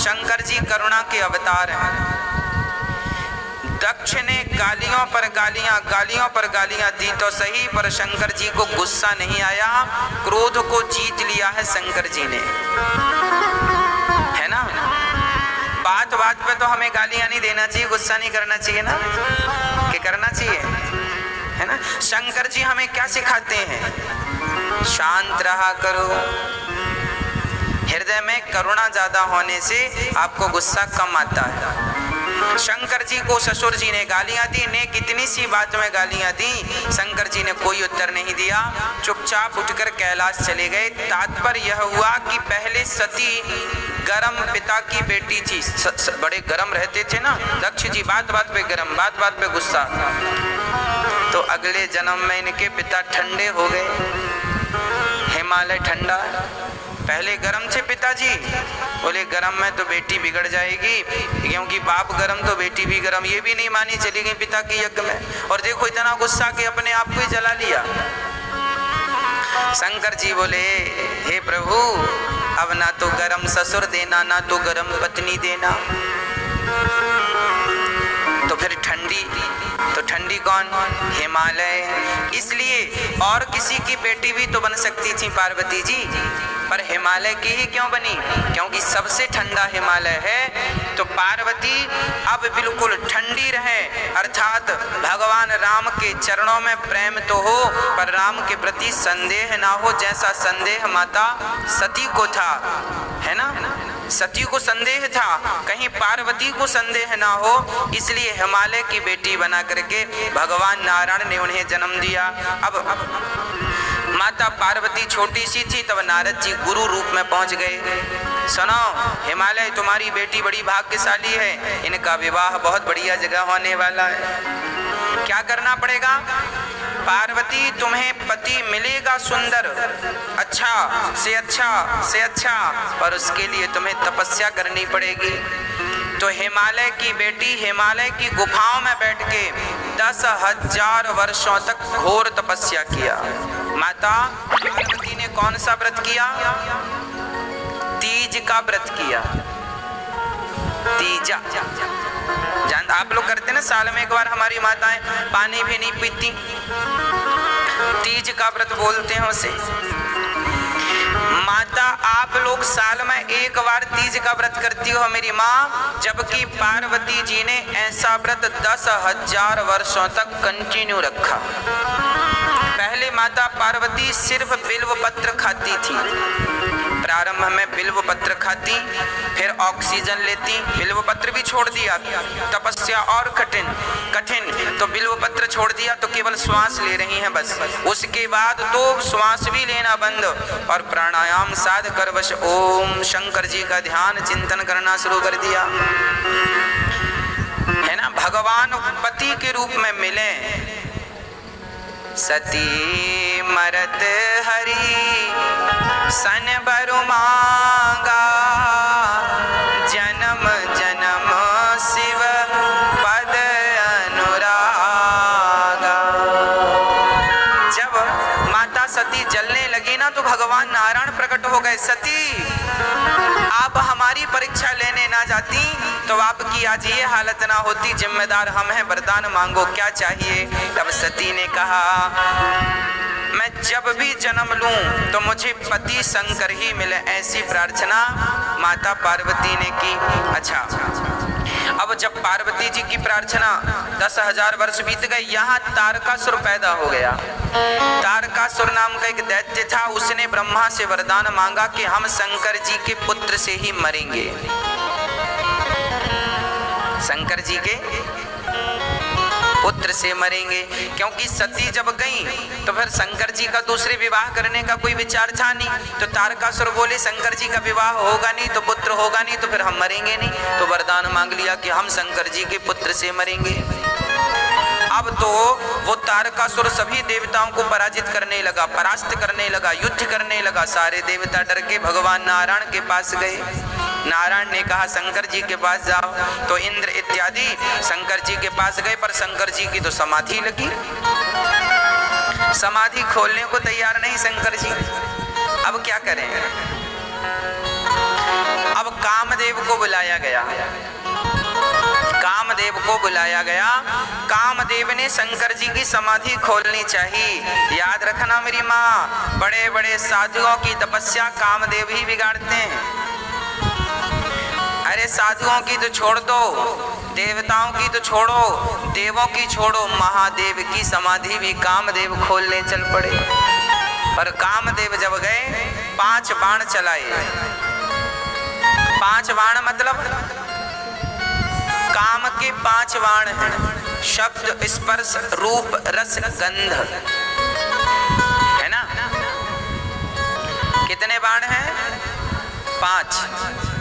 शंकर जी करुणा के अवतार हैं। दक्ष ने गालियों पर गालियां दी तो सही, पर शंकर जी को गुस्सा नहीं आया, क्रोध को जीत लिया है शंकर जी ने, है ना। बात बात पे तो हमें गालियां नहीं देना चाहिए, गुस्सा नहीं करना चाहिए ना, कि करना चाहिए, है ना। शंकर जी हमें क्या सिखाते हैं? शांत रहा करो। हृदय में करुणा ज्यादा होने से आपको गुस्सा कम आता है। शंकर जी को ससुर जी ने गालियां दी, ने कितनी सी बात में गालियां दी, शंकर जी ने कोई उत्तर नहीं दिया, चुपचाप उठकर कैलाश चले गए। तात्पर्य यह हुआ कि पहले सती गरम पिता की बेटी थी, बड़े गरम रहते थे ना दक्ष जी, बात बात पे गरम, बात बात पे गुस्सा। तो अगले जन्म में इनके पिता ठंडे हो गए, हिमालय ठंडा। पहले गरम थे पिताजी, बोले गरम में तो बेटी बिगड़ जाएगी, क्योंकि बाप गरम तो बेटी भी गरम, ये भी नहीं मानी, चली गई पिता के यज्ञ में। और देखो इतना गुस्सा कि अपने आप को ही जला लिया। शंकर जी बोले हे प्रभु, अब ना तो गरम ससुर देना, ना तो गरम पत्नी देना, तो फिर ठंडी, तो ठंडी कौन? हिमालय। इसलिए और किसी की बेटी भी तो बन सकती थी पार्वती जी, पर हिमालय की ही क्यों बनी? क्योंकि सबसे ठंडा हिमालय है। तो पार्वती अब बिल्कुल ठंडी रहे, अर्थात भगवान राम के चरणों में प्रेम तो हो, पर राम के प्रति संदेह ना हो, जैसा संदेह माता सती को था, है ना। सती को संदेह था, कहीं पार्वती को संदेह ना हो, इसलिए हिमालय की बेटी बना करके भगवान नारायण ने उन्हें जन्म दिया। अब माता पार्वती छोटी सी थी, तब नारद जी गुरु रूप में पहुंच गए। सुनो हिमालय, तुम्हारी बेटी बड़ी भाग्यशाली है, इनका विवाह बहुत बढ़िया जगह होने वाला है। क्या करना पड़ेगा? पार्वती तुम्हें पति मिलेगा सुंदर, अच्छा से अच्छा, पर उसके लिए तुम्हें तपस्या करनी पड़ेगी। तो हिमालय की बेटी हिमालय की गुफाओं में बैठ के 10,000 वर्षों तक घोर तपस्या किया। माता पार्वती ने कौन सा व्रत किया? तीज का व्रत किया। तीजा जान आप लोग करते ना, साल में एक बार हमारी माताएं पानी भी नहीं पीती, तीज का व्रत बोलते हैं उसे। माता आप लोग साल में एक बार तीज का व्रत करती हो मेरी माँ, जबकि पार्वती जी ने ऐसा व्रत 10,000 वर्षों तक कंटिन्यू रखा। पहले माता पार्वती सिर्फ बिल्व पत्र खाती थी, प्रारंभ में बिल्व पत्र खाती, फिर ऑक्सीजन लेती, बिल्व पत्र भी छोड़ दिया, तपस्या और कठिन, तो बिल्व पत्र छोड़ दिया तो केवल श्वास ले रही हैं बस। उसके बाद तो श्वास भी लेना बंद और प्राणायाम साध कर बस ओम शंकर जी का ध्यान चिंतन करना शुरू कर दिया, है ना। भगवान पति के रूप में मिले। सती मरत हरि सन बरु मांगा, जन्म जन्म शिव पद अनुरागा। जब माता सती जलने लगी ना, तो भगवान नारायण प्रकट हो गए। सती आप हमारी परीक्षा लेने ना जाती तो आपकी आज ये हालत ना होती, जिम्मेदार हम हैं, वरदान मांगो क्या चाहिए। तब सती ने कहा मैं जब भी जन्म लूं तो मुझे पति शंकर ही मिले, ऐसी प्रार्थना माता पार्वती ने की। अच्छा, अब जब पार्वती जी की प्रार्थना 10,000 वर्ष बीत गए, यहाँ तारकासुर पैदा हो गया। तारकासुर नाम का एक दैत्य था, उसने ब्रह्मा से वरदान मांगा कि हम शंकर जी के पुत्र से ही मरेंगे। शंकर जी के पुत्र से मरेंगे, क्योंकि सती जब गई तो फिर शंकर जी का दूसरे विवाह करने का कोई विचार था नहीं। तो तारकासुर बोले शंकर जी का विवाह होगा नहीं तो पुत्र होगा नहीं तो फिर हम मरेंगे नहीं। तो वरदान मांग लिया कि हम शंकर जी के पुत्र से मरेंगे। अब तो वो तारकासुर सभी देवताओं को पराजित करने लगा, परास्त करने लगा, युद्ध करने लगा। सारे देवता डर के भगवान नारायण के पास गए। नारायण ने कहा शंकर जी के पास जाओ, तो इंद्र इत्यादि शंकर जी के पास गए, पर शंकर जी की तो समाधि लगी, समाधि खोलने को तैयार नहीं शंकर जी। अब क्या करें? अब कामदेव को बुलाया गया, कामदेव को बुलाया गया। कामदेव ने शंकर जी की समाधि खोलनी चाहिए। याद रखना मेरी माँ, बड़े बड़े साधुओं की तपस्या कामदेव ही बिगाड़ते हैं। अरे साधुओं की तो छोड़ दो, देवताओं की तो छोड़ो, देवों की छोड़ो, महादेव की समाधि भी कामदेव खोलने चल पड़े। पर कामदेव जब गए 5 बाण चलाए। 5 बाण मतलब काम के 5 बाण हैं, शब्द, स्पर्श, रूप, रस, गंध, है ना? कितने बाण हैं? 5।